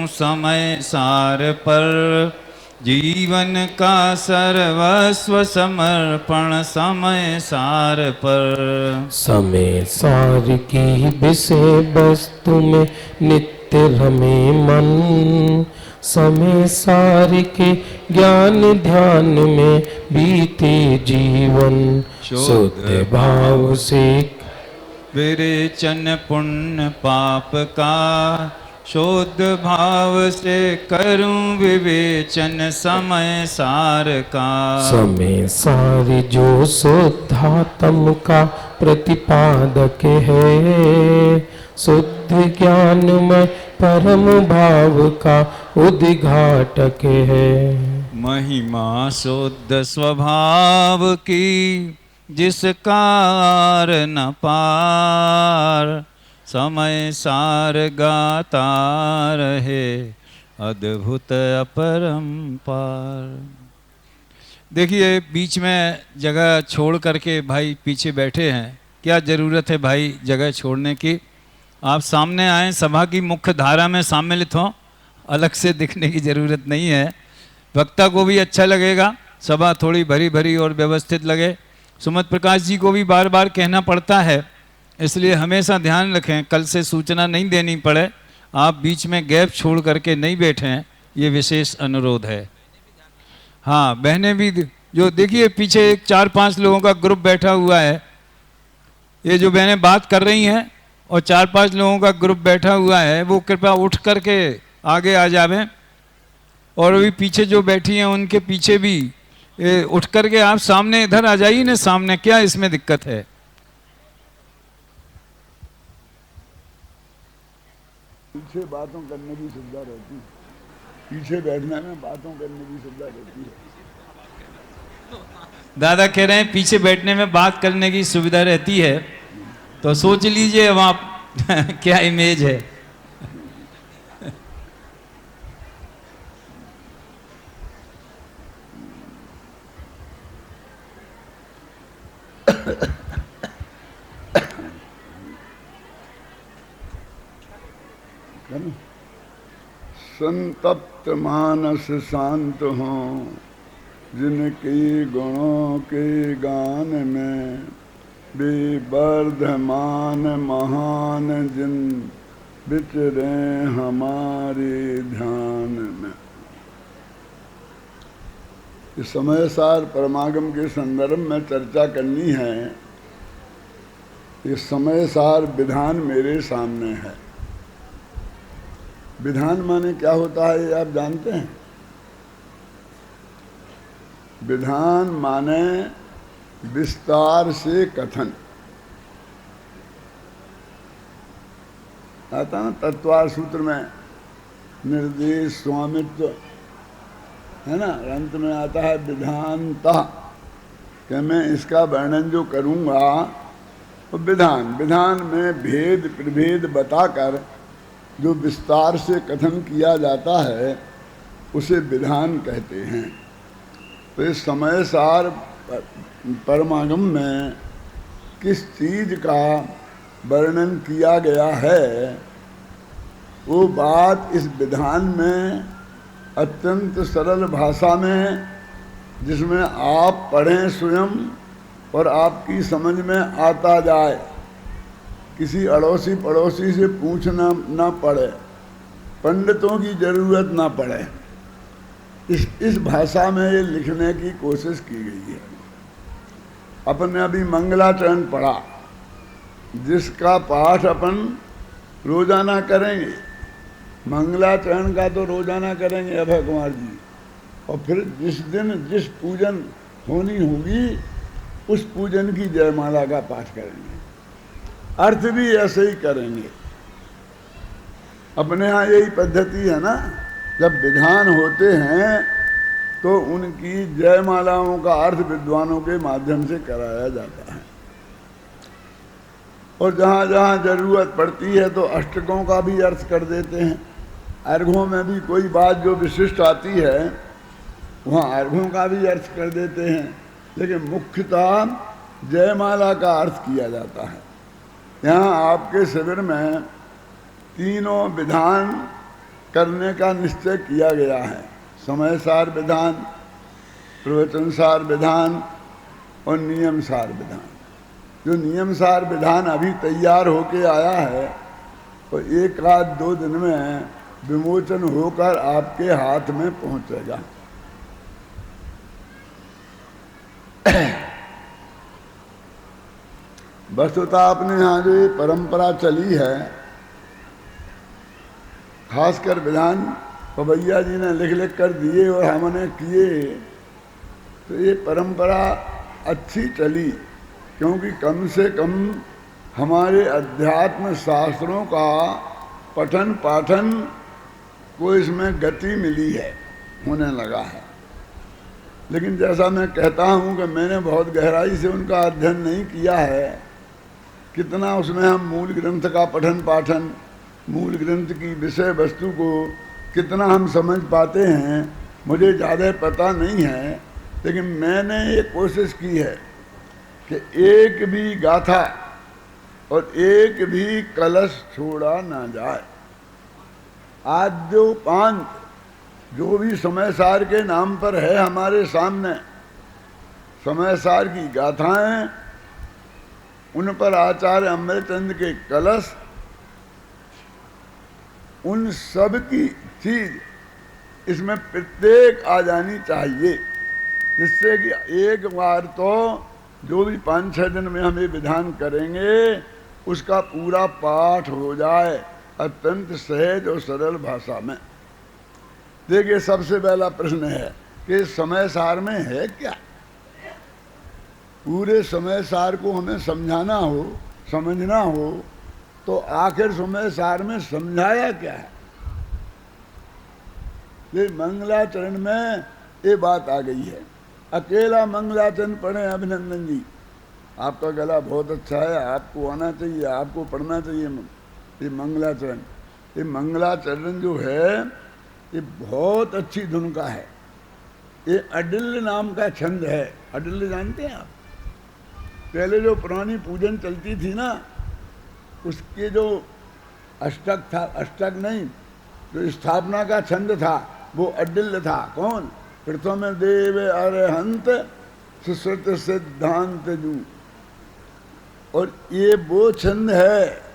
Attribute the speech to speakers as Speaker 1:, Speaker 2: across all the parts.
Speaker 1: समय सार पर, जीवन का सर्वस्व समर्पण समय सार पर।
Speaker 2: समय सार की विषय वस्तु में नित्य रमे मन, समय सार के ज्ञान ध्यान में बीते जीवन। शुद्ध भाव से
Speaker 1: विरेचन पुण्य पाप का, शुद्ध भाव से करूं विवेचन समय सार का।
Speaker 2: समय सार जो शुद्धात्म का प्रतिपादक है, शुद्ध ज्ञान में परम भाव का उद्घाटक है।
Speaker 1: महिमा शुद्ध स्वभाव की, जिसकार न पार, समय सार गाता रहे अद्भुत अपरंपार। देखिए बीच में जगह छोड़ करके भाई पीछे बैठे हैं, क्या ज़रूरत है भाई जगह छोड़ने की? आप सामने आए, सभा की मुख्य धारा में सम्मिलित हों, अलग से दिखने की ज़रूरत नहीं है। वक्ता को भी अच्छा लगेगा, सभा थोड़ी भरी भरी और व्यवस्थित लगे। सुमत प्रकाश जी को भी बार बार कहना पड़ता है, इसलिए हमेशा ध्यान रखें कल से सूचना नहीं देनी पड़े, आप बीच में गैप छोड़ करके नहीं बैठें, ये विशेष अनुरोध है। हाँ बहनें भी, जो देखिए पीछे एक 4-5 लोगों का ग्रुप बैठा हुआ है, ये जो बहनें बात कर रही हैं और 4-5 लोगों का ग्रुप बैठा हुआ है, वो कृपया उठ करके आगे आ जावें। और अभी पीछे जो बैठी हैं उनके पीछे भी उठ करके आप सामने इधर आ जाइए ना, सामने, क्या इसमें दिक्कत है?
Speaker 3: पीछे बातों करने की सुविधा रहती है, पीछे बैठने में बातों करने की सुविधा रहती है।
Speaker 1: दादा कह रहे हैं पीछे बैठने में बात करने की सुविधा रहती है, तो सोच लीजिए अब आप क्या इमेज है।
Speaker 3: संतप्त मानस शांत हों, जिनके गुणों के गान में वे वर्धमान महान, जिन विचरे हमारे ध्यान में। इस समय सार परमागम के संदर्भ में चर्चा करनी है। इस समय सार विधान मेरे सामने है। विधान माने क्या होता है ये आप जानते हैं? विधान माने विस्तार से कथन। आता ना तत्वार सूत्र में निर्देश स्वामित्व है ना, अंत में आता है विधानता, कि मैं इसका वर्णन जो करूँगा तो विधान, विधान में भेद प्रभेद बताकर जो विस्तार से कथन किया जाता है उसे विधान कहते हैं। तो इस समय सार परमागम में किस चीज का वर्णन किया गया है, वो बात इस विधान में अत्यंत सरल भाषा में, जिसमें आप पढ़ें स्वयं और आपकी समझ में आता जाए, किसी अड़ोसी पड़ोसी से पूछना ना पड़े, पंडितों की जरूरत ना पड़े, इस भाषा में ये लिखने की कोशिश की गई है। अपन अभी मंगलाचरण पढ़ा, जिसका पाठ अपन रोजाना करेंगे, मंगलाचरण का तो रोजाना करेंगे अभय कुमार जी, और फिर जिस दिन जिस पूजन होनी होगी उस पूजन की जयमाला का पाठ करेंगे। अर्थ भी ऐसे ही करेंगे। अपने यहाँ यही पद्धति है ना, जब विधान होते हैं तो उनकी जयमालाओं का अर्थ विद्वानों के माध्यम से कराया जाता है। और जहाँ जहाँ जरूरत पड़ती है तो अष्टकों का भी अर्थ कर देते हैं। अर्घों में भी कोई बात जो विशिष्ट आती है वहाँ अर्घों का भी अर्थ कर देते हैं, लेकिन मुख्यतः जयमाला का अर्थ किया जाता है। यहाँ आपके शिविर में तीनों विधान करने का निश्चय किया गया है। समय सार विधान, प्रवचन सार विधान और नियम सार विधान। जो नियम सार विधान अभी तैयार होके आया है तो एक आध दो दिन में विमोचन होकर आपके हाथ में पहुंचेगा। वस्तुतः अपने यहाँ जो ये परंपरा चली है, खासकर विधान पवैया जी ने लिख लिख कर दिए और हमने किए, तो ये परंपरा अच्छी चली, क्योंकि कम से कम हमारे अध्यात्म शास्त्रों का पठन पाठन को इसमें गति मिली है, होने लगा है। लेकिन जैसा मैं कहता हूँ कि मैंने बहुत गहराई से उनका अध्ययन नहीं किया है, कितना उसमें हम मूल ग्रंथ का पठन पाठन, मूल ग्रंथ की विषय वस्तु को कितना हम समझ पाते हैं, मुझे ज़्यादा पता नहीं है। लेकिन मैंने ये कोशिश की है कि एक भी गाथा और एक भी कलश छोड़ा ना जाए। आद्योपांत जो भी समय सार के नाम पर है हमारे सामने, समय सार की गाथाएं, उन पर आचार्य अमृतचंद के कलश, उन सब की चीज इसमें प्रत्येक आ जानी चाहिए, जिससे कि एक बार तो जो भी 5-6 दिन में हम ये विधान करेंगे उसका पूरा पाठ हो जाए अत्यंत सहज और सरल भाषा में। देखिए, सबसे पहला प्रश्न है कि समय सार में है क्या? पूरे समय सार को हमें समझाना हो, समझना हो, तो आखिर समय सार में समझाया क्या है? ये मंगलाचरण में ये बात आ गई है। अकेला मंगलाचरण पढ़े अभिनंदन जी, आपका गला बहुत अच्छा है, आपको आना चाहिए, आपको पढ़ना चाहिए ये मंगलाचरण। ये मंगलाचरण जो है ये बहुत अच्छी धुन का है। ये अडिल्ल नाम का छंद है। अडिल्ल जानते हैं आप? पहले जो पुरानी पूजन चलती थी ना, उसके जो अष्टक था, अष्टक नहीं, जो स्थापना का छंद था वो अडिल्ल था। कौन? प्रथम देव अरहंत सुश्रुत सिद्धांत जू। और ये वो छंद है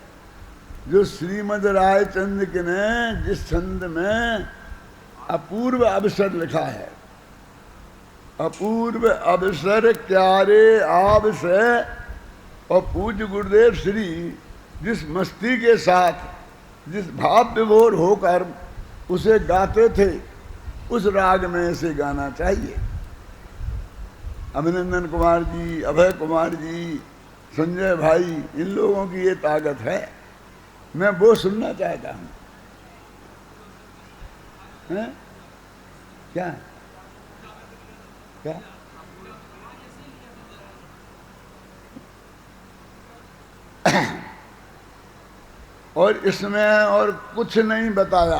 Speaker 3: जो श्रीमद रायचंद्र ने जिस छंद में अपूर्व अवसर लिखा है। अपूर्व अवसर क्यारे आव से, और पूज्य गुरुदेव श्री जिस मस्ती के साथ, जिस भाव विभोर होकर उसे गाते थे, उस राग में इसे गाना चाहिए। अभिनंदन कुमार जी, अभय कुमार जी, संजय भाई, इन लोगों की ये ताकत है। मैं वो सुनना चाहता हूँ। क्या क्या और इसमें और कुछ नहीं बताया।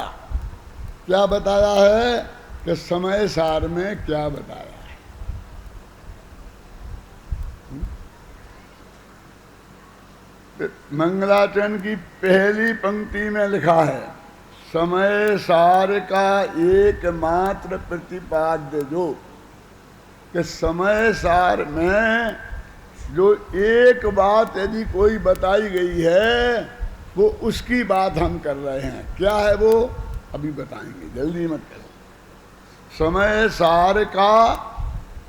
Speaker 3: क्या बताया है कि समय सार में क्या बताया है। मंगलाचरण की पहली पंक्ति में लिखा है, समय सार का एकमात्र प्रतिपाद्य जो, कि समय सार में जो एक बात यदि कोई बताई गई है वो उसकी बात हम कर रहे हैं। क्या है वो? अभी बताएंगे, जल्दी मत करो। समय सार का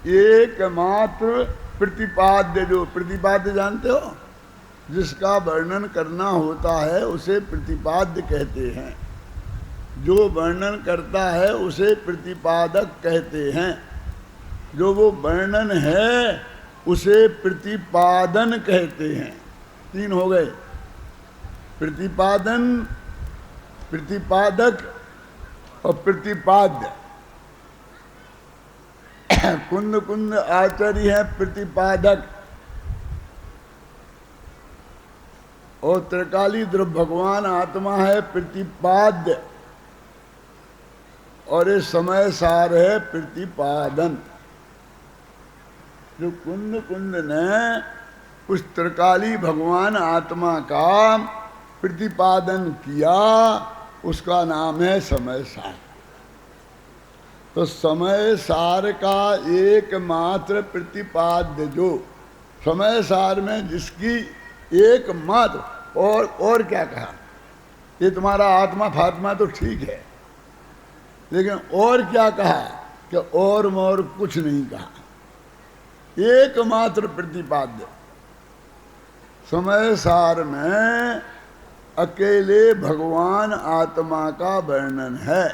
Speaker 3: एकमात्र प्रतिपाद्य जो, प्रतिपाद्य जानते हो? जिसका वर्णन करना होता है उसे प्रतिपाद्य कहते हैं। जो वर्णन करता है उसे प्रतिपादक कहते हैं। जो वो वर्णन है उसे प्रतिपादन कहते हैं। 3 हो गए, प्रतिपादन, प्रतिपादक और प्रतिपाद्य। कुंद कुंद आचार्य है प्रतिपादक, और त्रिकाली ध्रुव भगवान आत्मा है प्रतिपाद्य, और ये समय सार है प्रतिपादन। जो कुंद कुंद ने उस त्रिकाली भगवान आत्मा का प्रतिपादन किया उसका नाम है समय सार। तो समय सार का एकमात्र प्रतिपाद्य जो समय सार में जिसकी एकमात्र और क्या कहा, ये तुम्हारा आत्मा फात्मा तो ठीक है, लेकिन और क्या कहा कि और मोर कुछ नहीं कहा। एकमात्र प्रतिपाद्य समय सार में अकेले भगवान आत्मा का वर्णन है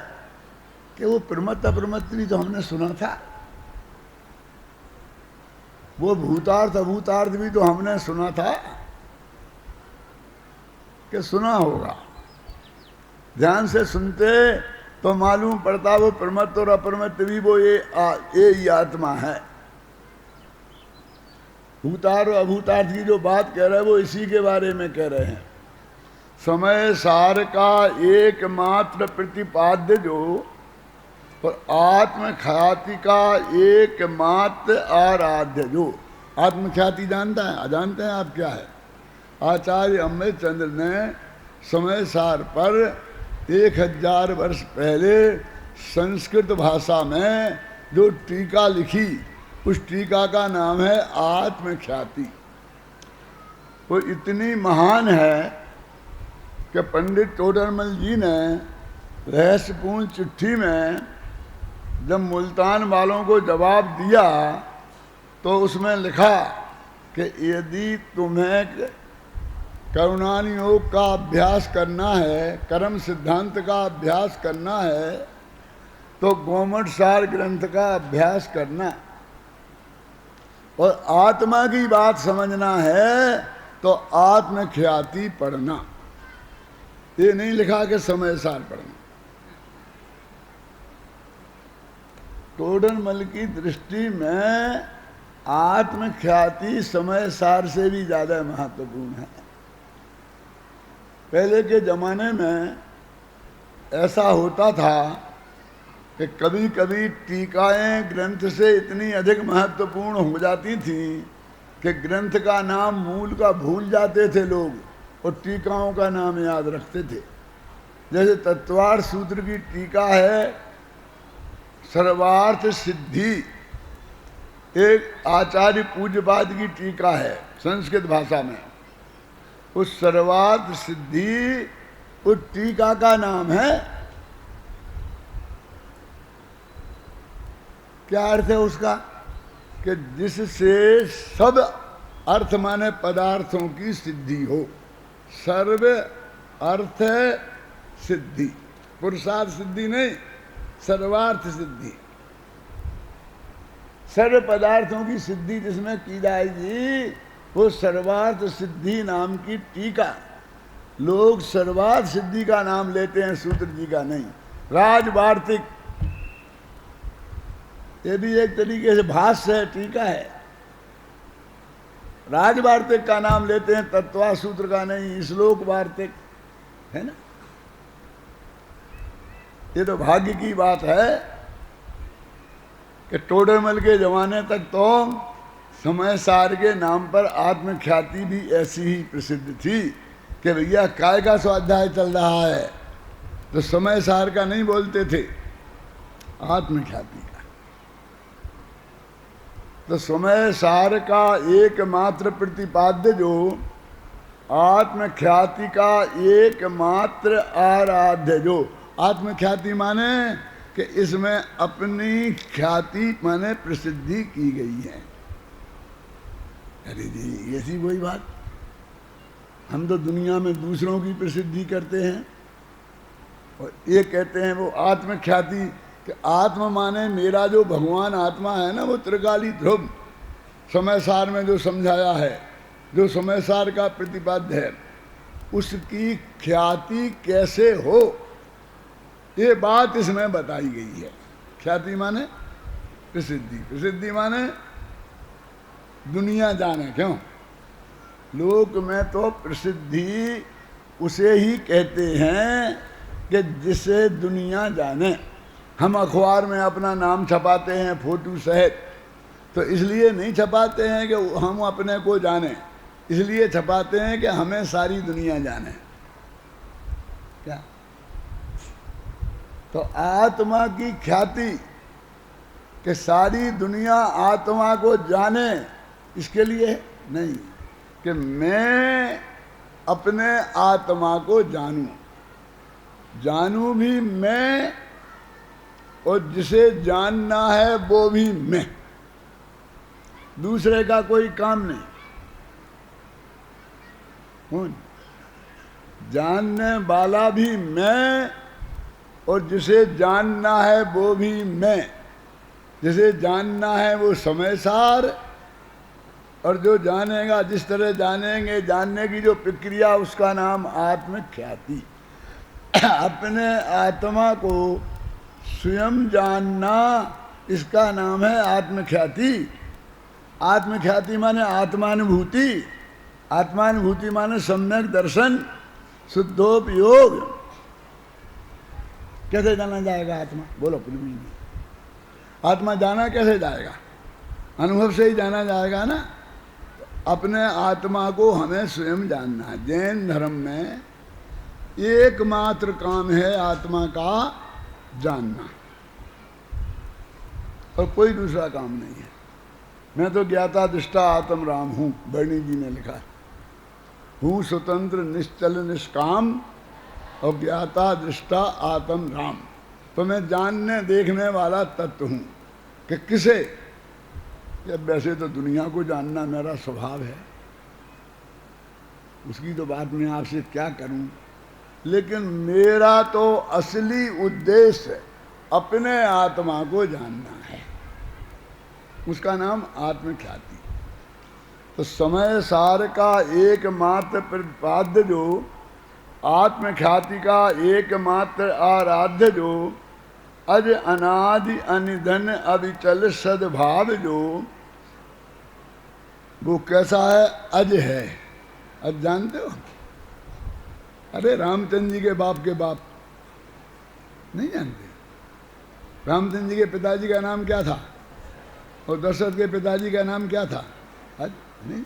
Speaker 3: कि वो प्रमत्त अप्रमत्त भी तो हमने सुना था, वो भूतार्थ अभूतार्थ भी तो हमने सुना था कि सुना होगा। ध्यान से सुनते तो मालूम पड़ता वो प्रमत्त और अप्रमत्त भी वो ये ही आत्मा है। भूतार और अभूतार्थ की जो बात कह रहे हैं वो इसी के बारे में कह रहे हैं। समय सार का एकमात्र प्रतिपाद्य जो और आत्मख्याति का एकमात्र आराध्य जो। आत्मख्याति जानता है, जानते हैं आप क्या है? आचार्य अमृत चंद्र ने समय सार पर 1000 वर्ष पहले संस्कृत भाषा में जो टीका लिखी, उस टीका का नाम है आत्मख्याति। वो इतनी महान है कि पंडित टोडरमल जी ने रहस्यपूर्ण चिट्ठी में जब मुल्तान वालों को जवाब दिया तो उसमें लिखा कि यदि तुम्हें करुणान योग का अभ्यास करना है, कर्म सिद्धांत का अभ्यास करना है, तो गोमठ सार ग्रंथ का अभ्यास करना, और आत्मा की बात समझना है तो आत्मख्याति पढ़ना। ये नहीं लिखा कि समय सार पढ़ना। टोडरमल की दृष्टि में आत्मख्याति समय सार से भी ज्यादा महत्वपूर्ण है। पहले के जमाने में ऐसा होता था कि कभी कभी टीकाएं ग्रंथ से इतनी अधिक महत्वपूर्ण हो जाती थी कि ग्रंथ का नाम मूल का भूल जाते थे लोग और टीकाओं का नाम याद रखते थे। जैसे तत्वार्थ सूत्र की टीका है सर्वार्थ सिद्धि, एक आचार्य पूज्यपाद की टीका है संस्कृत भाषा में। उस सर्वार्थ सिद्धि उस टीका का नाम है। क्या अर्थ है उसका? कि जिससे सब अर्थ माने पदार्थों की सिद्धि हो। सर्व अर्थ सिद्धि, पुरुषार्थ सिद्धि नहीं, सर्वार्थ सिद्धि। सर्व पदार्थों की सिद्धि जिसमें की जाएगी वो सर्वार्थ सिद्धि नाम की टीका। लोग सर्वार्थ सिद्धि का नाम लेते हैं, सूत्र जी का नहीं। राजवार्तिक ये भी एक तरीके से भाष्य है, टीका है। राजवार्तिक का नाम लेते हैं, तत्वा सूत्र का नहीं, श्लोक वार्तिक है ना। ये तो भाग्य की बात है कि टोडरमल के जमाने तक तो समय सार के नाम पर आत्मख्याति भी ऐसी ही प्रसिद्ध थी कि भैया काय का स्वाध्याय चल रहा है तो समय सार का नहीं बोलते थे, आत्मख्याति का। तो समय सार का एकमात्र प्रतिपाद्य जो आत्मख्याति का एकमात्र आराध्य जो। आत्मख्याति माने कि इसमें अपनी ख्याति माने प्रसिद्धि की गई है। अरे जी ऐसी कोई बात, हम तो दुनिया में दूसरों की प्रसिद्धि करते हैं और ये कहते हैं वो आत्मख्याति कि आत्मा माने मेरा जो भगवान आत्मा है ना वो त्रिकाली ध्रुव समय सार में जो समझाया है, जो समय सार का प्रतिपाद्य है, उसकी ख्याति कैसे हो ये बात इसमें बताई गई है। ख्याति माने प्रसिद्धि, प्रसिद्धि माने दुनिया जाने। क्यों? लोक में तो प्रसिद्धि उसे ही कहते हैं कि जिसे दुनिया जाने। हम अखबार में अपना नाम छपाते हैं फोटो सहित, तो इसलिए नहीं छपाते हैं कि हम अपने को जाने, इसलिए छपाते हैं कि हमें सारी दुनिया जाने। क्या तो आत्मा की ख्याति कि सारी दुनिया आत्मा को जाने, इसके लिए नहीं कि मैं अपने आत्मा को जानूं, जानूं भी मैं और जिसे जानना है वो भी मैं, दूसरे का कोई काम नहीं। जानने वाला भी मैं और जिसे जानना है वो भी मैं। जिसे जानना है वो समय सार, और जो जानेगा जिस तरह जानेंगे, जानने की जो प्रक्रिया, उसका नाम आत्मख्याति। अपने आत्मा को स्वयं जानना, इसका नाम है आत्मख्याति। आत्मख्याति माने आत्मानुभूति, आत्मानुभूति माने सम्यक दर्शन, शुद्धोपयोग। कैसे जाना जाएगा आत्मा? बोलो पूर्वी जी, आत्मा जाना कैसे जाएगा? अनुभव से ही जाना जाएगा ना। अपने आत्मा को हमें स्वयं जानना है। जैन धर्म में एकमात्र काम है आत्मा का जानना, और कोई दूसरा काम नहीं है। मैं तो ज्ञाता दृष्टा आत्म राम हूँ, बर्णी जी ने लिखा है। हूँ स्वतंत्र निश्चल निष्काम और ज्ञाता दृष्टा आत्म राम। तो मैं जानने देखने वाला तत्व हूँ कि किसे? जब वैसे तो दुनिया को जानना मेरा स्वभाव है, उसकी तो बात मैं आपसे क्या करूं, लेकिन मेरा तो असली उद्देश्य अपने आत्मा को जानना है, उसका नाम आत्मख्याति। तो समय सार का एकमात्र प्रतिपाद्य जो आत्मख्याति का एकमात्र आराध्य जो अज अनादि अनिधन अविचल सद्भाव जो, वो कैसा है? अज है। अज जानते हो? अरे रामचंद्र जी के बाप के बाप नहीं जानते? रामचंद्र जी के पिताजी का नाम क्या था? और दशरथ के पिताजी का नाम क्या था? अज नहीं।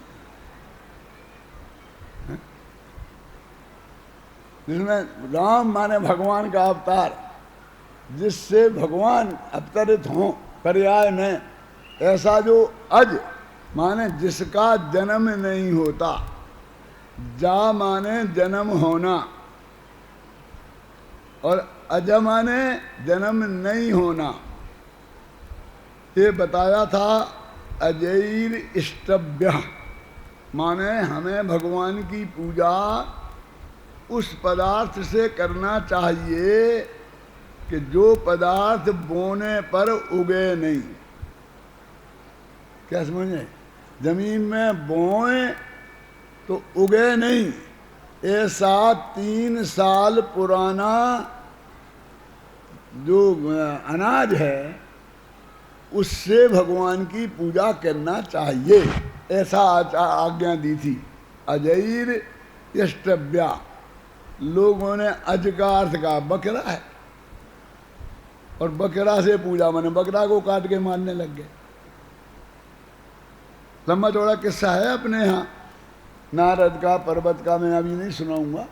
Speaker 3: जिसमें राम माने भगवान का अवतार, जिससे भगवान अवतरित हों पर्याय में, ऐसा जो अज माने जिसका जन्म नहीं होता, जा माने जन्म होना, और अज माने जन्म नहीं होना। ये बताया था अजैर इष्टभ्य, माने हमें भगवान की पूजा उस पदार्थ से करना चाहिए कि जो पदार्थ बोने पर उगे नहीं। क्या समझे? जमीन में बोए तो उगे नहीं, ऐसा 3 साल पुराना जो अनाज है उससे भगवान की पूजा करना चाहिए, ऐसा आज्ञा दी थी। अजैर यष्टव्या, लोगों ने अज का अर्थ का बकरा है, और बकरा से पूजा माने बकरा को काट के मारने लग गए। लंबा चौड़ा किस्सा है अपने यहाँ नारद का, पर्वत का, मैं अभी नहीं सुनाऊंगा।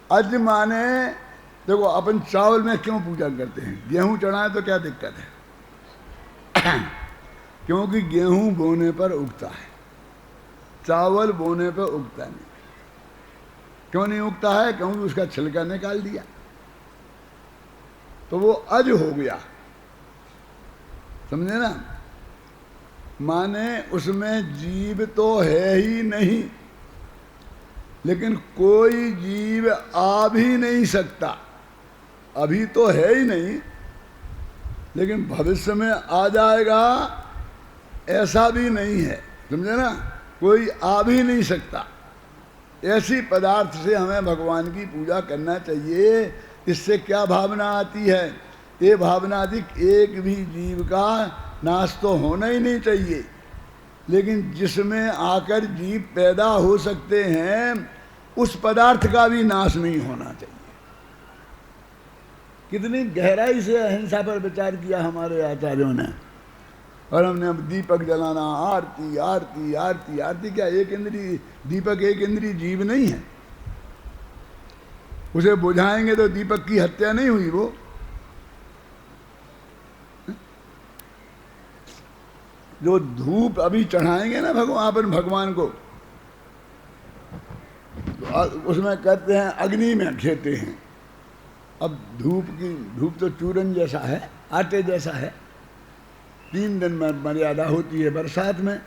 Speaker 3: अज माने देखो, अपन चावल में क्यों पूजा करते हैं? गेहूं चढ़ाएं तो क्या दिक्कत है? क्योंकि गेहूं बोने पर उगता है, चावल बोने पर उगता नहीं। क्यों नहीं उगता है? क्योंकि उसका छिलका निकाल दिया, तो वो अज हो गया। समझे ना? माने उसमें जीव तो है ही नहीं, लेकिन कोई जीव आ भी नहीं सकता। अभी तो है ही नहीं, लेकिन भविष्य में आ जाएगा ऐसा भी नहीं है। समझे ना? कोई आ भी नहीं सकता। ऐसी पदार्थ से हमें भगवान की पूजा करना चाहिए। इससे क्या भावना आती है? ये भावना आती, एक भी जीव का नाश तो होना ही नहीं चाहिए, लेकिन जिसमें आकर जीव पैदा हो सकते हैं उस पदार्थ का भी नाश नहीं होना चाहिए। कितनी गहराई से अहिंसा पर विचार किया हमारे आचार्यों ने। और हमने अब दीपक जलाना, आरती आरती आरती आरती। क्या एक इंद्री दीपक एक इंद्री जीव नहीं है? उसे बुझाएंगे तो दीपक की हत्या नहीं हुई वो। जो धूप अभी चढ़ाएंगे ना अपन भगवान को, तो उसमें कहते हैं अग्नि में खेते हैं। अब धूप तो चूरन जैसा है, आटे जैसा है। 3 दिन में मर्यादा होती है बरसात में,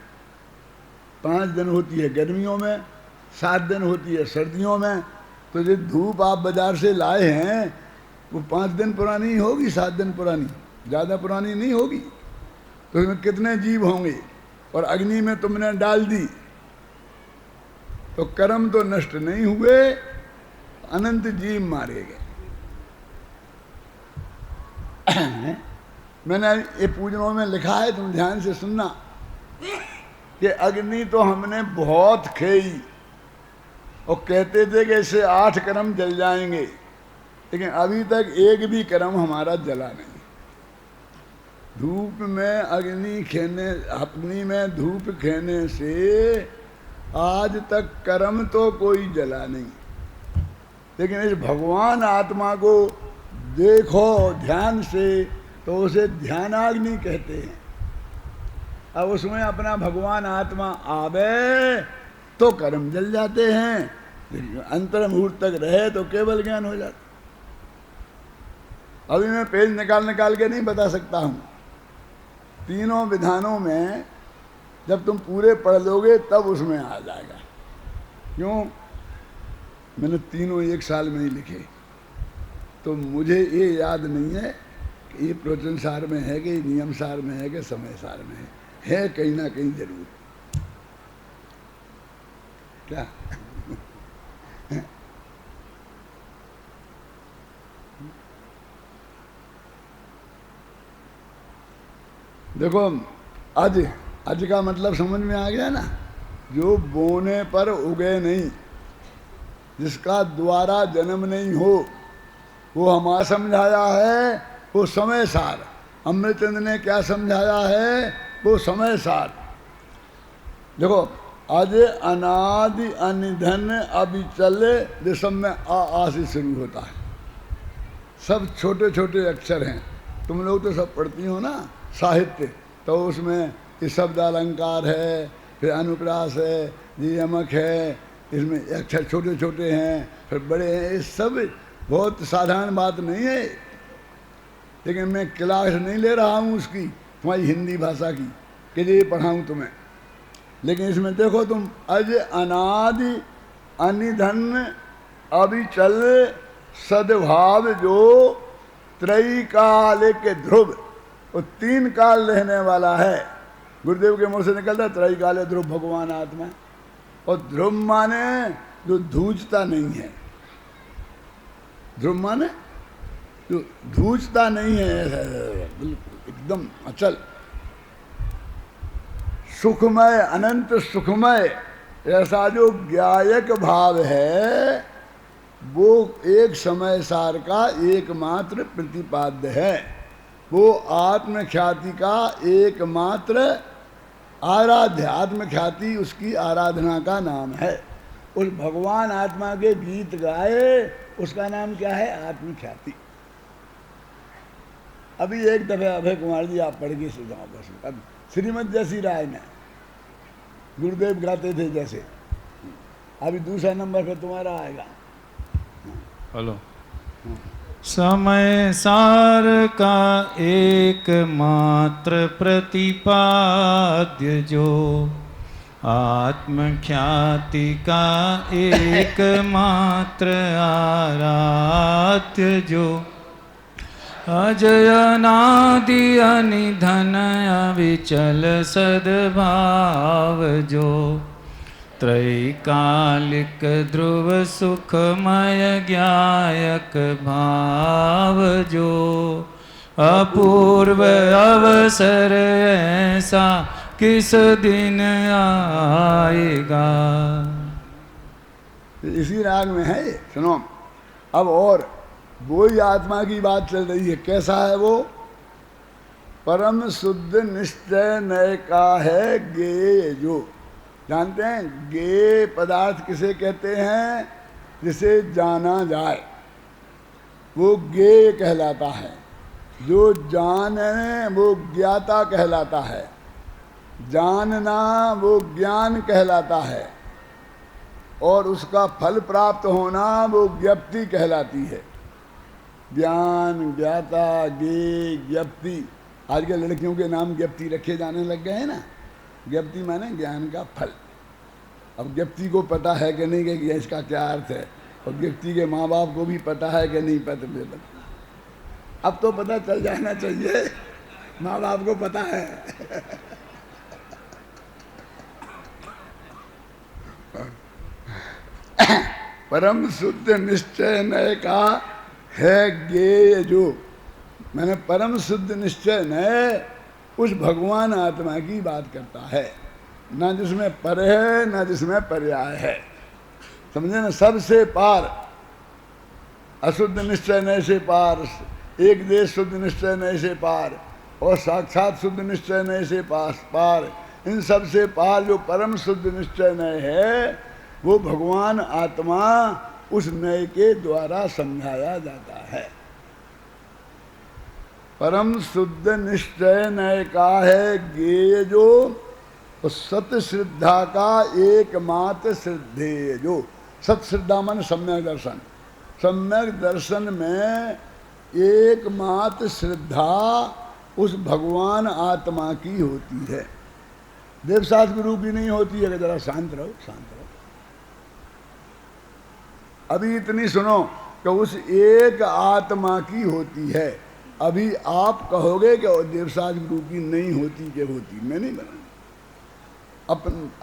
Speaker 3: 5 दिन होती है गर्मियों में, 7 दिन होती है सर्दियों में। तो जो धूप आप बाजार से लाए हैं वो 5 दिन पुरानी होगी, 7 दिन पुरानी, ज़्यादा पुरानी नहीं होगी। तो इसमें कितने जीव होंगे, और अग्नि में तुमने डाल दी तो कर्म तो नष्ट नहीं हुए, अनंत जीव मारे गए। मैंने ये पूजनों में लिखा है, तुम ध्यान से सुनना, कि अग्नि तो हमने बहुत खेई और कहते थे कि इससे 8 कर्म जल जाएंगे, लेकिन अभी तक एक भी कर्म हमारा जला नहीं। धूप में अग्नि खेने, अग्नि में धूप खेने से आज तक कर्म तो कोई जला नहीं। लेकिन इस भगवान आत्मा को देखो ध्यान से, तो उसे ध्यानाग्नि कहते हैं। अब उसमें अपना भगवान आत्मा आवे तो कर्म जल जाते हैं, अंतर मुहूर्त तक रहे तो केवल ज्ञान हो जाता। अभी मैं पेज निकाल के नहीं बता सकता हूँ। तीनों विधानों में जब तुम पूरे पढ़ लोगे तब उसमें आ जाएगा। क्यों? मैंने तीनों एक साल में ही लिखे, तो मुझे ये याद नहीं है कि ये प्रवचन सार में है कि नियम सार में है कि समय सार में है कहीं ना कहीं जरूर। क्या देखो, आज का मतलब समझ में आ गया ना। जो बोने पर उगे नहीं, जिसका द्वारा जन्म नहीं हो, वो हमारा समझाया है वो समय सार। अमृतचंद ने क्या समझाया है वो समय सार। देखो, आज अनादि अनिधन अविचल, जिसम में आ से शुरू होता है। सब छोटे छोटे अक्षर हैं। तुम लोग तो सब पढ़ती हो ना साहित्य, तो उसमें ये शब्द अलंकार है, फिर अनुप्रास है, नियमक है, इसमें अक्षर छोटे छोटे हैं, फिर बड़े हैं। ये सब बहुत साधारण बात नहीं है। लेकिन मैं क्लास नहीं ले रहा हूँ उसकी, तुम्हारी हिंदी भाषा की, कि ये पढ़ाऊँ तुम्हें। लेकिन इसमें देखो तुम, अज अनादि अनिधन अविचल सद्भाव जो त्रैकाल के ध्रुव, वो 3 काल रहने वाला है। गुरुदेव के मुंह से निकलता त्रैकाल ध्रुव भगवान आत्मा। और ध्रुव माने जो धूजता नहीं है। ध्रुव माने जो धूजता नहीं है, एकदम अचल, सुखमय, अनंत सुखमय। ऐसा जो ज्ञायक भाव है वो एक समय सार का एकमात्र प्रतिपाद्य है। वो आत्म ख्याति का एकमात्र आराध्य, आत्म ख्याति उसकी आराधना का नाम है। उस भगवान आत्मा के गीत गाए, उसका नाम क्या है? आत्म ख्याति। अभी एक दफे अभय कुमार जी आप पढ़ के सुनाओ बस। अब श्रीमद जैसी राय में गुरुदेव गाते थे जैसे। अभी दूसरा नंबर पे तुम्हारा आएगा।
Speaker 1: हेलो। समय सार का एकमात्र प्रतिपाद्य जो, आत्मख्याति का एकमात्र आराध्य जो, अजय अनादि अनिधन अविचल सद्भाव जो, त्रैकालिक ध्रुव सुखमय ज्ञायक भाव जो, अपूर्व अवसर ऐसा किस दिन आएगा।
Speaker 3: इसी राग में है ये, सुनो। अब और वो ही आत्मा की बात चल रही है। कैसा है वो? परम शुद्ध निश्चय नय का है गे जो। जानते हैं गे पदार्थ किसे कहते हैं? जिसे जाना जाए। वो ज्ञेय कहलाता है, जो जाने वो ज्ञाता कहलाता है, जानना वो ज्ञान कहलाता है, और उसका फल प्राप्त होना वो ज्ञप्ति कहलाती है। ज्ञान, ज्ञाता, ज्ञेय, ज्ञप्ति। आजकल लड़कियों के नाम ज्ञप्ति रखे जाने लग गए हैं ना। ज्ञप्ति माने ज्ञान का फल। अब ज्ञप्ति को पता है कि नहीं कि इसका क्या अर्थ है, और व्यक्ति के माँ बाप को भी पता है कि नहीं पता। अब तो पता चल जाना चाहिए, माँ बाप को पता है। परम शुद्ध निश्चय नय का है ज्ञेय जो, मैंने परम शुद्ध निश्चय नय उस भगवान आत्मा की बात करता है, ना जिसमें पर है ना जिसमें पर्याय है। समझे ना, सबसे पार, अशुद्ध निश्चय नय से पार, एक देश शुद्ध निश्चय नय से पार, और साक्षात शुद्ध निश्चय नय से पार, इन सब से पार जो परम शुद्ध निश्चय नय है वो भगवान आत्मा उस नय के द्वारा समझाया जाता है। परम शुद्ध निश्चय नय का है ज्ञेय जो, तो सत श्रद्धा का एकमात्र श्रद्धेय जो। सत श्रद्धा मन सम्यक दर्शन, सम्यक दर्शन में एकमात्र श्रद्धा उस भगवान आत्मा की होती है। देवशास्त्र गुरु की नहीं होती है कि जरा शांत रहो, शांत रहो। अभी इतनी सुनो कि उस एक आत्मा की होती है। अभी आप कहोगे कि देवशास्त्र गुरु की नहीं होती कि होती, मैं नहीं बना।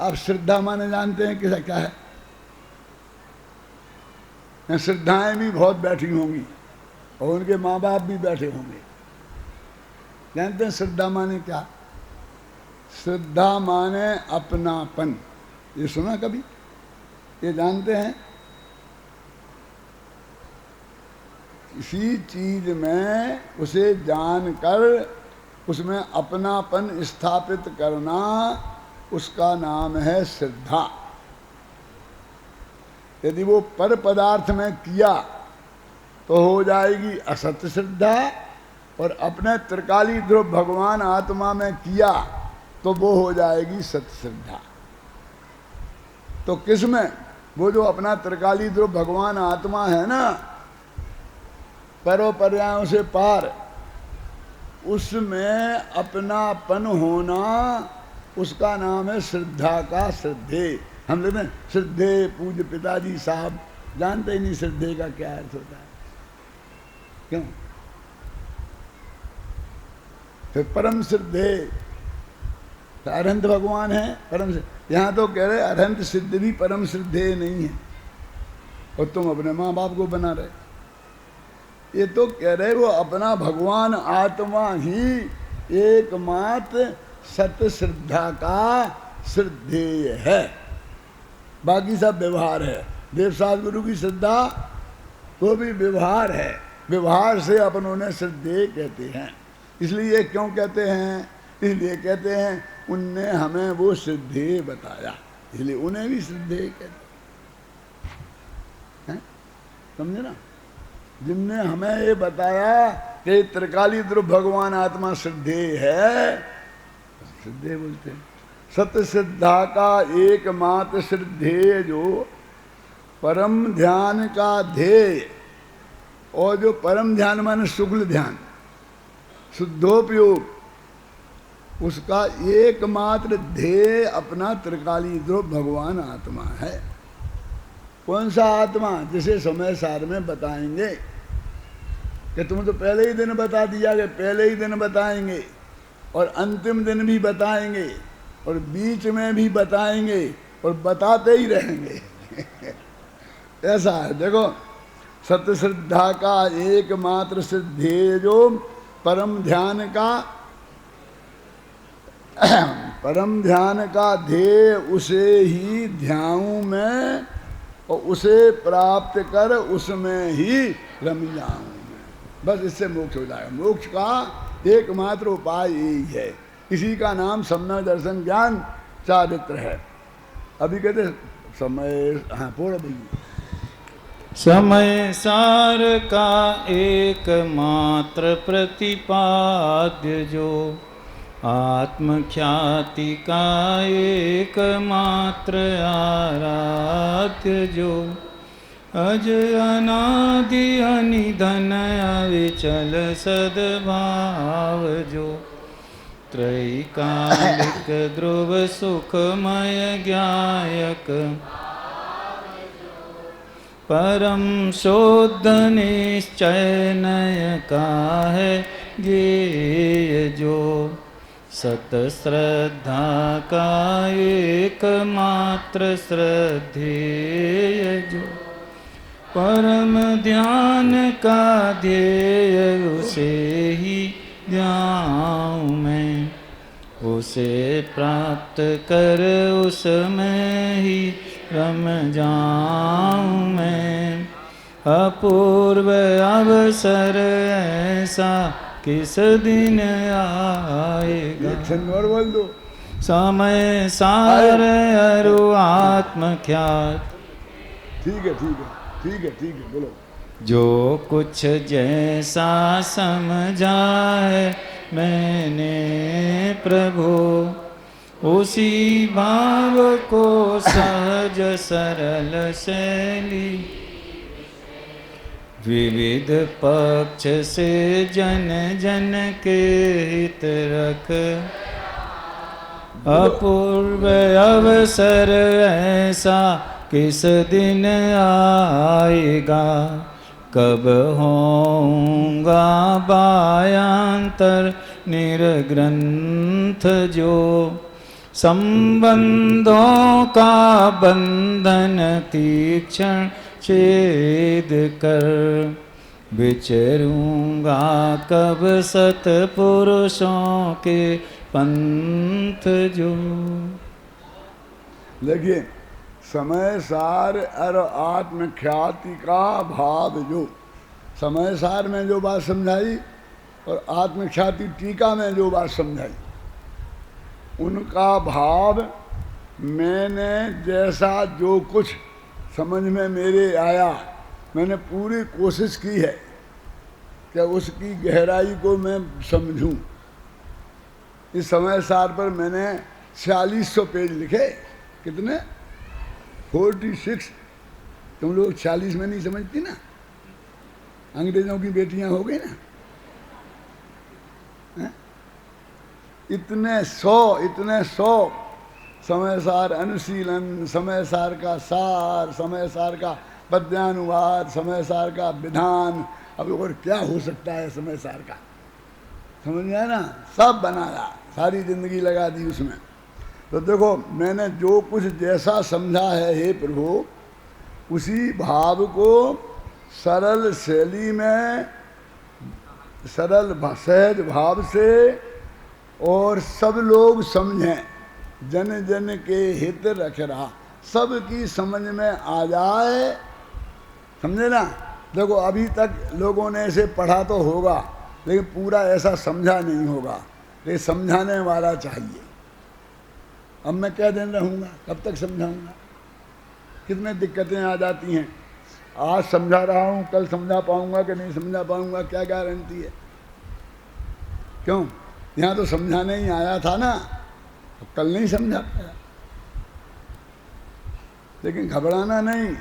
Speaker 3: आप श्रद्धा माने जानते हैं कि क्या है? श्रद्धाएं भी बहुत बैठी होंगी और उनके माँ बाप भी बैठे होंगे। जानते हैं श्रद्धा माने क्या? श्रद्धा माने अपनापन। ये सुना कभी? ये जानते हैं? किसी चीज में उसे जानकर उसमें अपनापन स्थापित करना, उसका नाम है श्रद्धा। यदि वो पर पदार्थ में किया तो हो जाएगी असत श्रद्धा, और अपने त्रिकाली ध्रुव भगवान आत्मा में किया तो वो हो जाएगी सत श्रद्धा। तो किसमें? वो जो अपना त्रिकाली ध्रुव भगवान आत्मा है ना, परोपर्यायों से पार, उसमें अपनापन होना, उसका नाम है श्रद्धा का श्रद्धेय। हम लोग श्रद्धेय पूज्य पिताजी साहब जानते ही नहीं श्रद्धेय का क्या अर्थ होता है। क्यों? फिर परम श्रद्धेय तो अरहंत भगवान है। परम, यहाँ तो कह रहे अरहंत सिद्ध भी परम श्रद्धेय नहीं है, और तुम अपने माँ बाप को बना रहे। ये तो कह रहे वो अपना भगवान आत्मा ही एकमात्र सत्य श्रद्धा का श्रद्धेय है, बाकी सब व्यवहार है। देवशास्त्र गुरु की श्रद्धा तो भी व्यवहार है, व्यवहार से अपन उन्हें श्रद्धेय कहते हैं। इसलिए क्यों कहते हैं? इसलिए कहते हैं उनने हमें वो श्रद्धेय बताया, इसलिए उन्हें भी श्रद्धेय कहते हैं। समझे ना? जिनने हमें ये बताया कि त्रिकाली ध्रुव भगवान आत्मा श्रद्धेय है, श्रद्धेय बोलते हैं। सत्य श्रद्धा का एकमात्र श्रद्धेय जो परम ध्यान का ध्येय, और जो परम ध्यान माने शुक्ल ध्यान, शुद्धोपयोग, उसका एकमात्र ध्येय अपना त्रिकाली ध्रुव भगवान आत्मा है। कौन सा आत्मा? जिसे समय सार में बताएंगे कि तुम तो पहले ही दिन बता दिया कि पहले ही दिन बताएंगे, और अंतिम दिन भी बताएंगे, और बीच में भी बताएंगे, और बताते ही रहेंगे। ऐसा है। देखो, सत्य श्रद्धा का एकमात्र श्रद्धेय जो परम ध्यान का, परम ध्यान का ध्येय, उसे ही ध्याऊं मैं, और उसे प्राप्त कर उसमें ही रम जाऊं मैं। बस इससे मोक्ष हो जाएगा। मोक्ष का एकमात्र उपाय यही है। इसी का नाम सम्यक दर्शन ज्ञान चारित्र है। अभी कहते समय, हाँ पूर्ण भैया
Speaker 1: समय सार का एकमात्र प्रतिपाद्य जो, आत्मख्याति का एकमात्र आराध्य जो, अज अनादि अनिधन अविचल सद्भाव जो, त्रैकालिक ध्रुव सुखमय ज्ञायक, परम शोध निश्चय नय का है ज्ञेय जो, सत श्रद्धा का एकमात्र श्रद्धेय जो, परम ध्यान का ध्येय उसे ही ध्याऊं मैं, उसे प्राप्त कर उसमें ही रम जाऊं मैं। अपूर्व अवसर ऐसा किस दिन आएगा,
Speaker 3: बोल दो।
Speaker 1: समय सार अरु आत्मख्यात।
Speaker 3: ठीक है ठीक है ठीक है ठीक है, बोलो।
Speaker 1: जो कुछ जैसा समझा है मैंने प्रभु, उसी भाव को सहज सरल शैली, विविध पक्ष से जन जन के हित रख, अपूर्व अवसर ऐसा किस दिन आएगा, कब होऊंगा बायांतर निर्ग्रंथ जो, संबंधों का बंधन तीक्षण छेद कर, विचरूंगा कब सतपुरुषों के पंथ जो।
Speaker 3: देखिए, समय सार और आत्मख्याति का भाव जो, समय सार में जो बात समझाई और आत्मख्याति टीका में जो बात समझाई, उनका भाव मैंने जैसा जो कुछ समझ में मेरे आया, मैंने पूरी कोशिश की है कि उसकी गहराई को मैं समझूं। इस समय सार पर मैंने 4600 पेज लिखे। कितने? 46। तुम लोग 40 में नहीं समझती ना, अंग्रेजों की बेटियां हो गई ना। इतने 100 समय सार अनुशीलन, समय सार का सार, समय सार का पद्यानुवाद, समय सार का विधान। अब और क्या हो सकता है समय सार का, समझ में आया ना। सब बनाया, सारी जिंदगी लगा दी उसमें। तो देखो, मैंने जो कुछ जैसा समझा है हे प्रभु, उसी भाव को सरल शैली में, सरल सहज भाव से और सब लोग समझें, जन जन के हित रख रहा, सबकी समझ में आ जाए। समझे ना। देखो, अभी तक लोगों ने ऐसे पढ़ा तो होगा, लेकिन पूरा ऐसा समझा नहीं होगा। लेकिन समझाने वाला चाहिए। अब मैं क्या दिन रहूँगा, कब तक समझाऊँगा? कितने दिक्कतें आ जाती हैं। आज समझा रहा हूँ, कल समझा पाऊँगा कि नहीं समझा पाऊँगा, क्या गारंटी है? क्यों? यहाँ तो समझाने ही आया था ना, तो कल नहीं समझा पाया। लेकिन घबराना नहीं,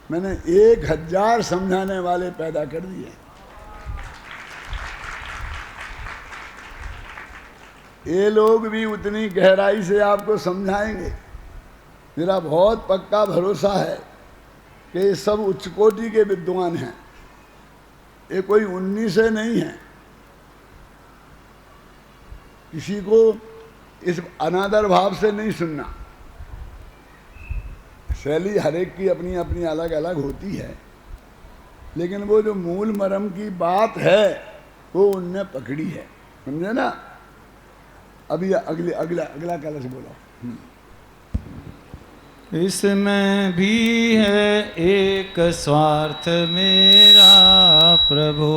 Speaker 3: मैंने 1000 समझाने वाले पैदा कर दिए। ये लोग भी उतनी गहराई से आपको समझाएंगे। मेरा बहुत पक्का भरोसा है कि ये सब उच्च कोटि के विद्वान हैं, ये कोई 19 नहीं है। किसी को इस अनादर भाव से नहीं सुनना। शैली हर एक की अपनी अपनी अलग अलग होती है, लेकिन वो जो मूल मरम की बात है वो उनने पकड़ी है। समझे ना। अभी अगला कलश बोलो।
Speaker 1: इसमें भी है एक स्वार्थ मेरा प्रभु,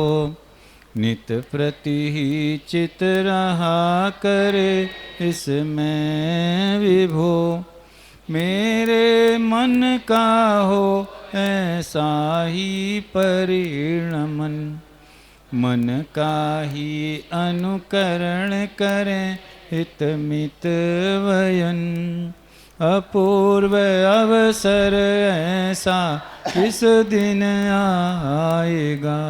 Speaker 1: नित प्रति ही चित रहा करे इसमें विभो। मेरे मन का हो ऐसा ही परिणमन। मन का ही अनुकरण करें हित मित वयन। अपूर्व अवसर ऐसा इस दिन आएगा।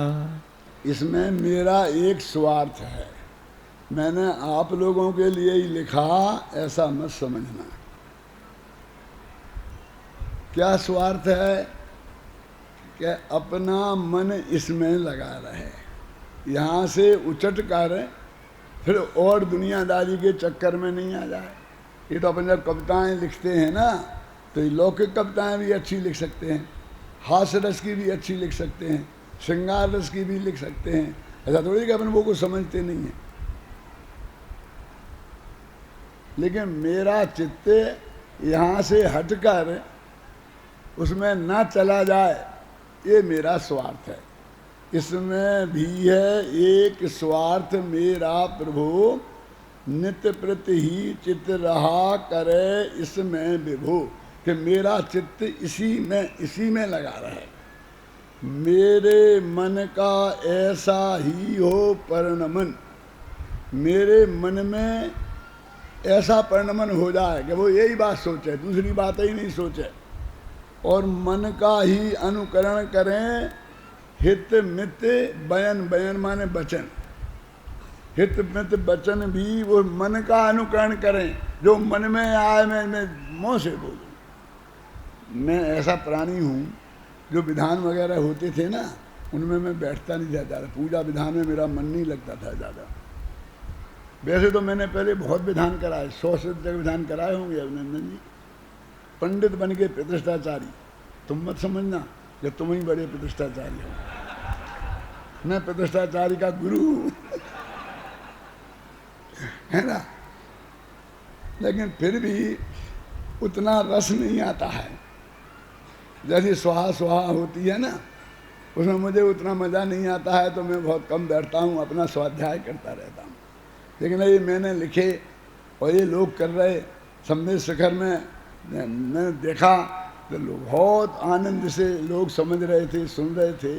Speaker 3: इसमें मेरा एक स्वार्थ है, मैंने आप लोगों के लिए ही लिखा, ऐसा मत समझना। क्या स्वार्थ है कि अपना मन इसमें लगा रहे, यहाँ से उचट कर फिर और दुनियादारी के चक्कर में नहीं आ जाए। ये तो अपन जब कविताएं लिखते हैं ना, तो ये लौकिक कविताएं भी अच्छी लिख सकते हैं, हास्य रस की भी अच्छी लिख सकते हैं, श्रृंगार रस की भी लिख सकते हैं। ऐसा थोड़ी कि अपन वो को समझते नहीं है। लेकिन मेरा चित्त यहाँ से हटकर उसमें ना चला जाए, ये मेरा स्वार्थ है। इसमें भी है एक स्वार्थ मेरा प्रभु, नित्य प्रति ही चित्त रहा करे इसमें विभु। कि मेरा चित्त इसी में लगा रहे, मेरे मन का ऐसा ही हो परिणमन। मेरे मन में ऐसा परिणमन हो जाए कि वो यही बात सोचे, दूसरी बात ही नहीं सोचे, और मन का ही अनुकरण करें हित मित बयन। बयन माने वचन, हित मित वचन भी वो मन का अनुकरण करें। जो मन में आए मैं मुँह से बोलूं। मैं ऐसा प्राणी हूँ जो विधान वगैरह होते थे ना, उनमें मैं बैठता नहीं था ज़्यादा। पूजा विधान में मेरा मन नहीं लगता था ज़्यादा। वैसे तो मैंने पहले बहुत विधान कराए, 100 से तक विधान कराए होंगे अभिनंदन जी। पंडित बन के प्रतिष्ठाचारी, तुम मत समझना कि तुम ही बड़े प्रतिष्ठाचारी हो। मैं प्रतिष्ठाचारी का गुरु हूँ है ना। लेकिन फिर भी उतना रस नहीं आता है। जैसी स्वाहा स्वाहा होती है ना, उसमें मुझे उतना मज़ा नहीं आता है, तो मैं बहुत कम बैठता हूँ, अपना स्वाध्याय करता रहता हूँ। लेकिन ये मैंने लिखे और ये लोग कर रहे, संदेश शिखर में मैंने देखा तो लोग बहुत आनंद से लोग समझ रहे थे, सुन रहे थे,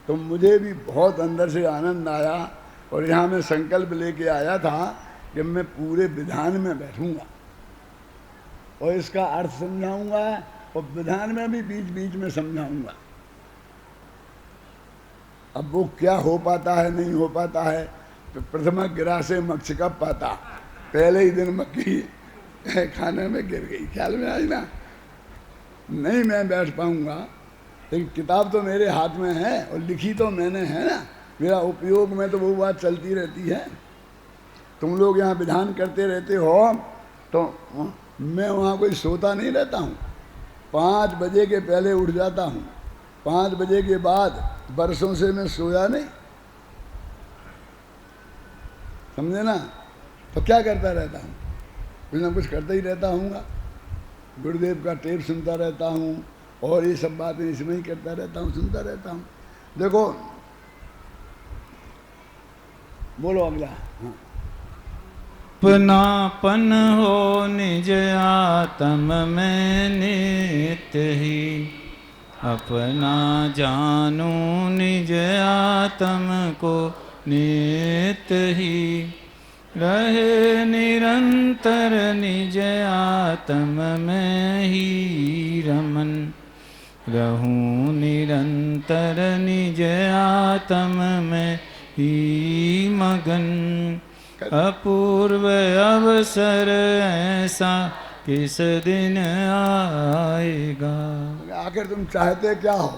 Speaker 3: तो मुझे भी बहुत अंदर से आनंद आया। और यहाँ मैं संकल्प लेके आया था कि मैं पूरे विधान में बैठूंगा और इसका अर्थ समझाऊंगा, और विधान में भी बीच बीच में समझाऊंगा। अब वो क्या हो पाता है नहीं हो पाता है, तो प्रथम गिरा से मक्ष कब पाता, पहले ही दिन मक्खी खाने में गिर गई। ख्याल में आई ना। नहीं मैं बैठ पाऊंगा, लेकिन किताब तो मेरे हाथ में है और लिखी तो मैंने है ना। मेरा उपयोग में तो वो बात चलती रहती है। तुम लोग यहाँ विधान करते रहते हो, तो मैं वहाँ कोई सोता नहीं रहता हूँ। 5 बजे के पहले उठ जाता हूँ, 5 बजे के बाद बरसों से मैं सोया नहीं, समझे ना। तो क्या करता रहता हूँ, कुछ ना कुछ करता ही रहता हूँगा। गुरुदेव का टेप सुनता रहता हूँ और ये सब बातें इसमें ही करता रहता हूँ, सुनता रहता हूँ। देखो, बोलो अगला। हाँ।
Speaker 1: अपनापन हो निज आत्म में नित्य ही, अपना जानू निज आत्म को नित्य ही। रहे निरंतर निज आत्म में ही रमन, रहूं निरंतर निज आत्म में ही मगन। अपूर्व अवसर ऐसा किस दिन आएगा।
Speaker 3: आखिर तुम चाहते क्या हो?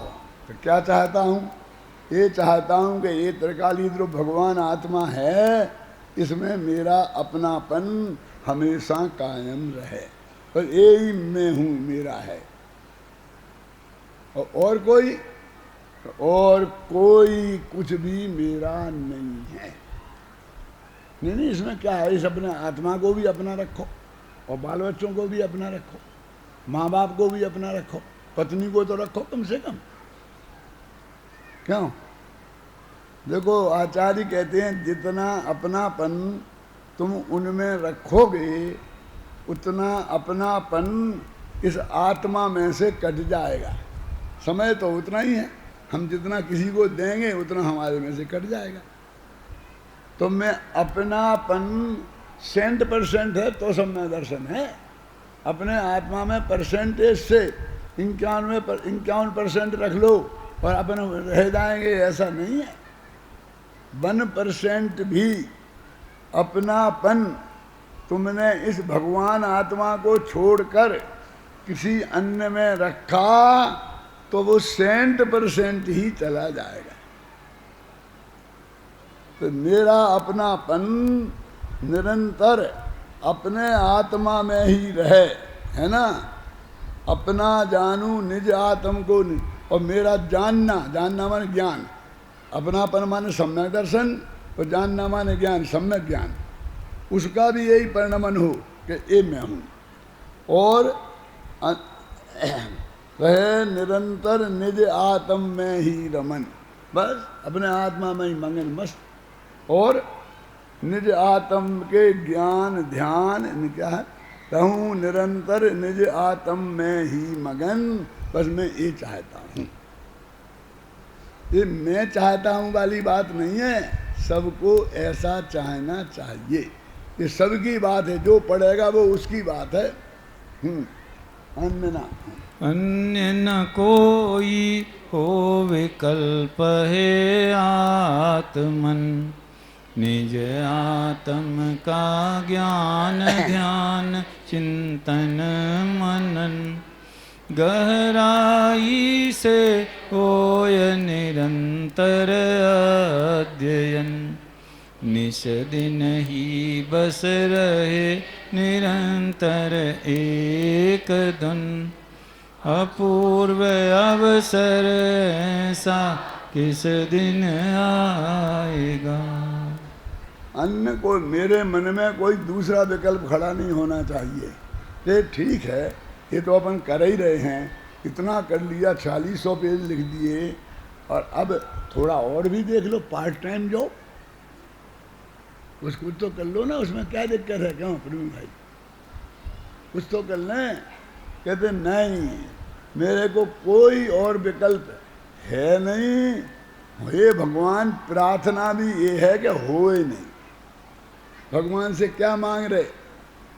Speaker 3: तो क्या चाहता हूँ? ये चाहता हूँ कि ये त्रिकाली जो भगवान आत्मा है, इसमें मेरा अपनापन हमेशा कायम रहे, और यही मैं हूँ, मेरा है। और कोई कुछ भी मेरा नहीं है। नहीं, इसमें क्या है, इस अपने आत्मा को भी अपना रखो, और बाल बच्चों को भी अपना रखो, माँ बाप को भी अपना रखो, पत्नी को तो रखो कम से कम। क्यों? देखो, आचार्य कहते हैं जितना अपनापन तुम उनमें रखोगे, उतना अपनापन इस आत्मा में से कट जाएगा। समय तो उतना ही है, हम जितना किसी को देंगे उतना हमारे में से कट जाएगा। तो मैं अपनापन 100% है तो सम्यक दर्शन है। अपने आत्मा में परसेंटेज से 51% रख लो और अपन रह जाएंगे, ऐसा नहीं है। 1% भी अपनापन तुमने इस भगवान आत्मा को छोड़कर किसी अन्य में रखा तो वो 100% ही चला जाएगा। तो मेरा अपनापन निरंतर अपने आत्मा में ही रहे, है ना। अपना जानू निज आत्म को और मेरा जानना माने ज्ञान, अपनापन माने सम्यक दर्शन और जानना माने ज्ञान, सम्यक ज्ञान। उसका भी यही परिणमन हो कि ये मैं हूँ और रहे निरंतर निज आत्म में ही रमन, बस अपने आत्मा में ही मगन मस्त और निज आत्म के ज्ञान ध्यान क्या है, रहूं निरंतर निज आत्म में ही मगन। बस मैं ये चाहता हूँ, ये मैं चाहता हूँ वाली बात नहीं है, सबको ऐसा चाहना चाहिए। ये सबकी बात है, जो पढ़ेगा वो उसकी बात है।
Speaker 1: अन्य न कोई हो विकल्प है आत्मन, निज आत्म का ज्ञान ध्यान चिंतन मनन, गहराई से होय निरंतर अध्ययन, निश दिन ही बस रहे निरंतर एक धुन, अपूर्व अवसर ऐसा किस दिन आएगा।
Speaker 3: अन्य को मेरे मन में कोई दूसरा विकल्प खड़ा नहीं होना चाहिए। ये ठीक है, ये तो अपन कर ही रहे हैं, इतना कर लिया, 4600 पेज लिख दिए और अब थोड़ा और भी देख लो, पार्ट टाइम जॉब कुछ तो कर लो ना, उसमें क्या दिक्कत है। क्यों प्रवीण भाई, कुछ तो कर लें। कहते नहीं, मेरे को कोई और विकल्प है नहीं। हे भगवान, प्रार्थना भी ये है कि हो ही नहीं। भगवान से क्या मांग रहे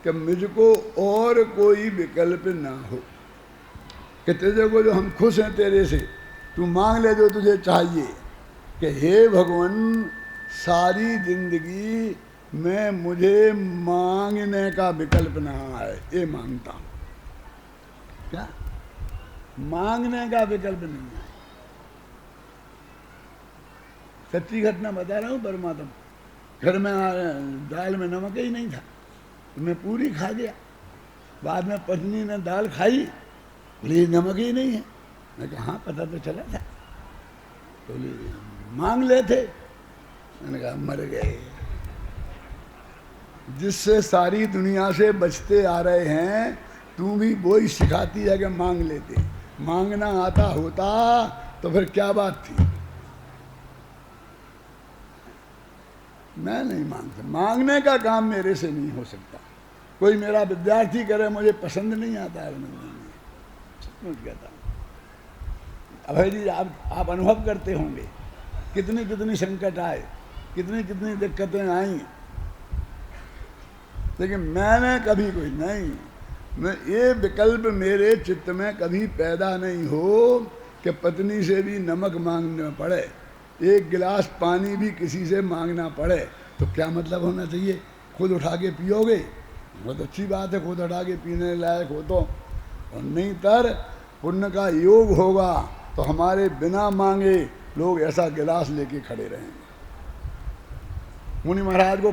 Speaker 3: कि मुझको और कोई विकल्प ना हो, कि तेरे को जो हम खुश हैं तेरे से, तू मांग ले जो तुझे चाहिए। कि हे भगवान, सारी जिंदगी में मुझे मांगने का विकल्प ना आए, ये मांगता हूँ। क्या मांगने का विकल्प नहीं है। सच्ची घटना बता रहा हूँ परमात्मा। घर में दाल में नमक ही नहीं था तो मैं पूरी खा गया। बाद में पत्नी ने दाल खाई, बोली नमक ही नहीं है। मैं कहा हाँ पता तो चला था। बोली मांग ले थे। मैंने कहा मर गए। जिससे सारी दुनिया से बचते आ रहे हैं, तू भी वही सिखाती है कि मांग लेते। मांगना आता होता तो फिर क्या बात थी। मैं नहीं मांगता, मांगने का काम मेरे से नहीं हो सकता। कोई मेरा विद्यार्थी करे मुझे पसंद नहीं आता है, सचमुच कहता हूँ। अभय जी आप अनुभव करते होंगे कितनी कितनी संकट आए, कितनी कितनी दिक्कतें आई, लेकिन मैंने कभी कोई नहीं, मैं ये विकल्प मेरे चित्त में कभी पैदा नहीं हो कि पत्नी से भी नमक मांगना पड़े, एक गिलास पानी भी किसी से मांगना पड़े। तो क्या मतलब होना चाहिए? खुद उठा के पियोगे, बहुत अच्छी बात है, खुद उठा के पीने लायक हो तो, और नहीं तर पुण्य का योग होगा तो हमारे बिना मांगे लोग ऐसा गिलास लेके खड़े रहेंगे। मुनि महाराज को